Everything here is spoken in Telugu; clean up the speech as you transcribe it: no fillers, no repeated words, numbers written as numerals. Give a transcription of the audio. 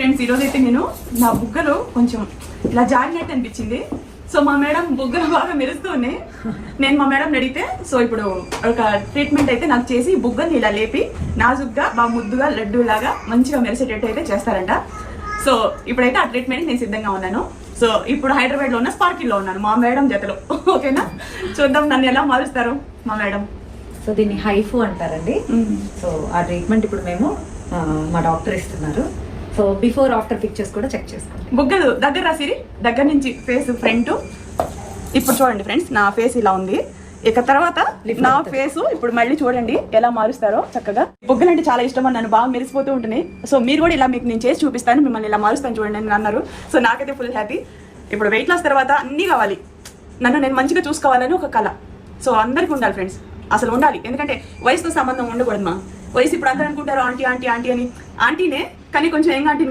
ఫ్రెండ్స్ ఈరోజు అయితే నేను నా బుగ్గలు కొంచెం ఇలా జారినట్టు అనిపించింది. సో మా మేడం బుగ్గలు బాగా మెరుస్తూ ఉన్నాయి. నేను మా మేడం అడిగితే సో ఇప్పుడు ఒక ట్రీట్మెంట్ అయితే నాకు చేసి బుగ్గల్ని ఇలా లేపి నాజుగ్గా బాగా ముద్దుగా లడ్డు లాగా మంచిగా మెరిసేటట్టు అయితే చేస్తారంట. సో ఇప్పుడైతే ఆ ట్రీట్మెంట్ నేను సిద్ధంగా ఉన్నాను. సో ఇప్పుడు హైదరాబాద్లో ఉన్న స్పార్కిల్లో ఉన్నాను మా మేడం జతలో. ఓకేనా, చూద్దాం నన్ను ఎలా మారుస్తారు మా మేడం. సో దీన్ని హైఫు అంటారండి. సో ఆ ట్రీట్మెంట్ ఇప్పుడు మేము మా డాక్టర్ ఇస్తున్నారు. సో బిఫోర్ ఆఫ్టర్ పిక్చర్స్ కూడా చెక్ చేసుకోండి. బుగ్గలు దగ్గర రాసిరి, దగ్గర నుంచి ఫేస్ ఫ్రంట్. ఇప్పుడు చూడండి ఫ్రెండ్స్, నా ఫేస్ ఇలా ఉంది. ఇక తర్వాత నా ఫేస్ ఇప్పుడు మళ్ళీ చూడండి ఎలా మారుస్తారో చక్కగా. బుగ్గలు అంటే చాలా ఇష్టం అని నన్ను బాగా మెరిసిపోతూ ఉంటున్నాయి. సో మీరు కూడా ఇలా మీకు నేను చేసి చూపిస్తాను, మిమ్మల్ని ఇలా మారుస్తాను చూడండి అని అన్నారు. సో నాకైతే ఫుల్ హ్యాపీ. ఇప్పుడు వెయిట్ లాస్ తర్వాత అన్నీ కావాలి, నన్ను నేను మంచిగా చూసుకోవాలని ఒక కళ. సో అందరికీ ఉండాలి ఫ్రెండ్స్, అసలు ఉండాలి. ఎందుకంటే వయసుతో సంబంధం ఉండకూడదు. మా వయసు ఇప్పుడు అందరూ అనుకుంటారు ఆంటీ ఆంటీ ఆంటీ అని. ఆంటీనే కానీ కొంచెం యంగ్ ఆంటీ